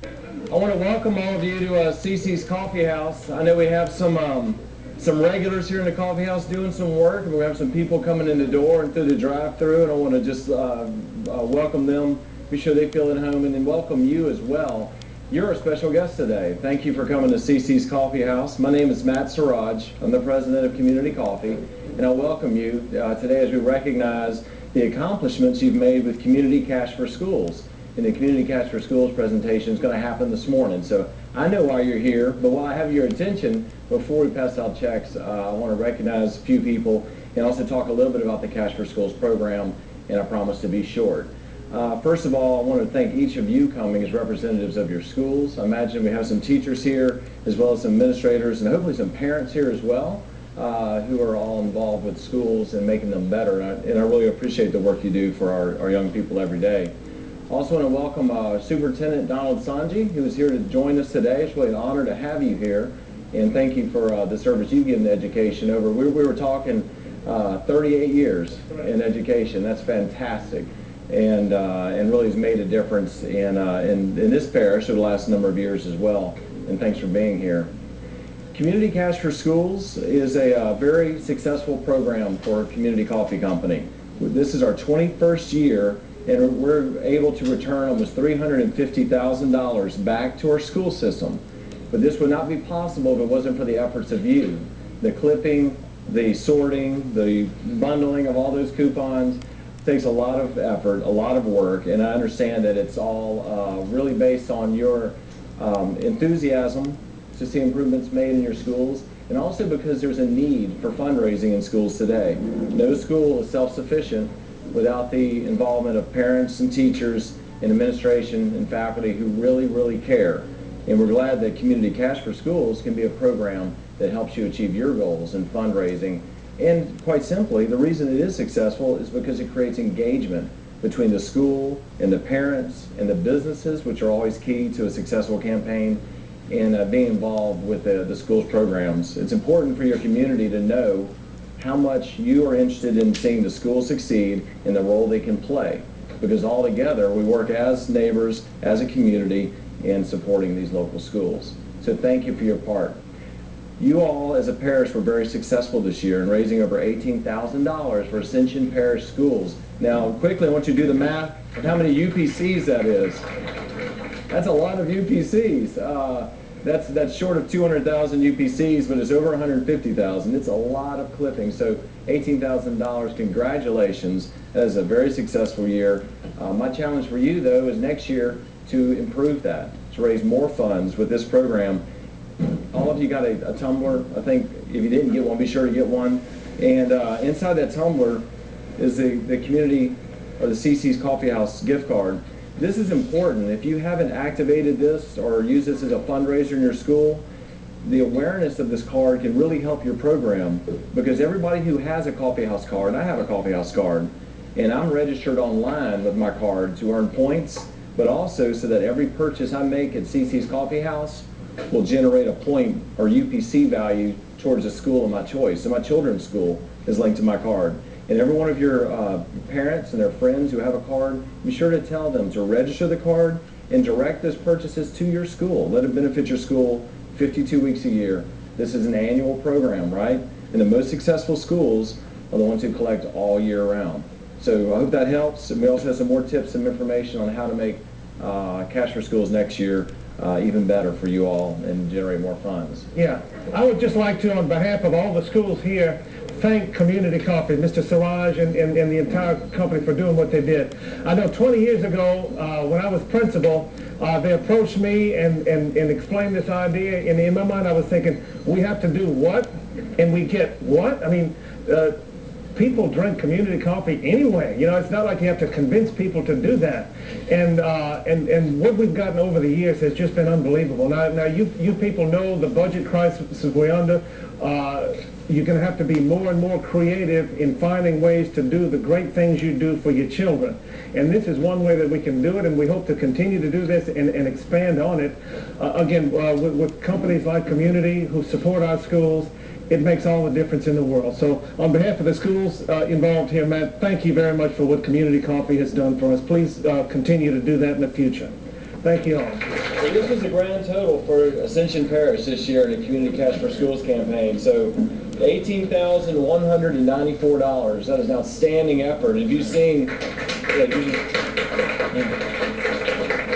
I want to welcome all of you to CC's Coffee House. I know we have some regulars here in the coffee house doing some work, and we have some people coming in the door and through the drive-through, and I want to just welcome them, be sure they feel at home, and then welcome you as well. You're a special guest today. Thank you for coming to CC's Coffee House. My name is Matt Siraj. I'm the president of Community Coffee, and I welcome you today as we recognize the accomplishments you've made with Community Cash for Schools. And the Community Cash for Schools presentation is going to happen this morning. So I know why you're here, but while I have your attention, before we pass out checks, I want to recognize a few people and also talk a little bit about the Cash for Schools program, and I promise to be short. First of all, I want to thank each of you coming as representatives of your schools. I imagine we have some teachers here, as well as some administrators, and hopefully some parents here as well, who are all involved with schools and making them better. And I really appreciate the work you do for our young people every day. I also want to welcome Superintendent Donald Sanji, who is here to join us today. It's really an honor to have you here, and thank you for the service you've given to education over. We were talking 38 years in education. That's fantastic. And really has made a difference in this parish over the last number of years as well. And thanks for being here. Community Cash for Schools is a very successful program for Community Coffee Company. This is our 21st year, and we're able to return almost $350,000 back to our school system. But this would not be possible if it wasn't for the efforts of you. The clipping, the sorting, the bundling of all those coupons, takes a lot of effort, a lot of work, and I understand that it's all really based on your enthusiasm to see improvements made in your schools, and also because there's a need for fundraising in schools today. No school is self-sufficient without the involvement of parents and teachers and administration and faculty who really, really care. And we're glad that Community Cash for Schools can be a program that helps you achieve your goals in fundraising. And quite simply, the reason it is successful is because it creates engagement between the school and the parents and the businesses, which are always key to a successful campaign, and being involved with the school's programs. It's important for your community to know how much you are interested in seeing the school succeed and the role they can play, because all together we work as neighbors, as a community, in supporting these local schools. So thank you for your part. You all, as a parish, were very successful this year in raising over $18,000 for Ascension Parish schools. Now, quickly, I want you to do the math of how many UPCs that is. That's a lot of UPCs. That's short of 200,000 UPCs, but it's over 150,000. It's a lot of clipping. So $18,000, congratulations. That is a very successful year. My challenge for you, though, is next year to improve that, to raise more funds with this program. All of you got a tumbler. I think if you didn't get one, be sure to get one. And inside that tumbler is the community, or the CC's Coffee House gift card. This is important. If you haven't activated this or used this as a fundraiser in your school, the awareness of this card can really help your program, because everybody who has a coffee house card, I have a coffee house card, and I'm registered online with my card to earn points, but also so that every purchase I make at CC's Coffee House will generate a point or UPC value towards a school of my choice. So my children's school is linked to my card. And every one of your parents and their friends who have a card, be sure to tell them to register the card and direct those purchases to your school. Let it benefit your school 52 weeks a year. This is an annual program, right? And the most successful schools are the ones who collect all year round. So I hope that helps. And we also have some more tips and information on how to make Cash for Schools next year even better for you all and generate more funds. Yeah, I would just like to, on behalf of all the schools here, thank Community Coffee, Mr. Siraj and the entire company for doing what they did. I know 20 years ago, when I was principal, they approached me and explained this idea, and in my mind I was thinking, we have to do what? And we get what? I mean, people drink community coffee anyway. You know, it's not like you have to convince people to do that. And what we've gotten over the years has just been unbelievable. Now you people know the budget crisis we're under. You're going to have to be more and more creative in finding ways to do the great things you do for your children. And this is one way that we can do it, and we hope to continue to do this and expand on it. Again, with companies like Community who support our schools, it makes all the difference in the world. So on behalf of the schools involved here, Matt, thank you very much for what Community Coffee has done for us. Please continue to do that in the future. Thank you all. Well, this was the grand total for Ascension Parish this year in the Community Cash for Schools campaign. So $18,194. That is an outstanding effort. If you've seen,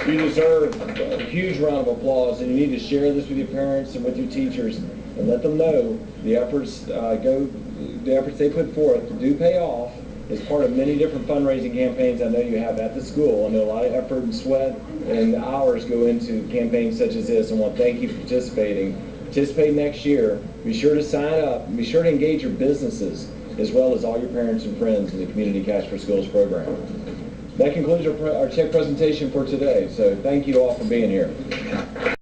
you deserve a huge round of applause, and you need to share this with your parents and with your teachers and let them know the efforts they put forth do pay off as part of many different fundraising campaigns I know you have at the school. I know a lot of effort and sweat and hours go into campaigns such as this, and I want to thank you for participating. Participate next year. Be sure to sign up. Be sure to engage your businesses as well as all your parents and friends in the Community Cash for Schools program. That concludes our check presentation for today, so thank you all for being here.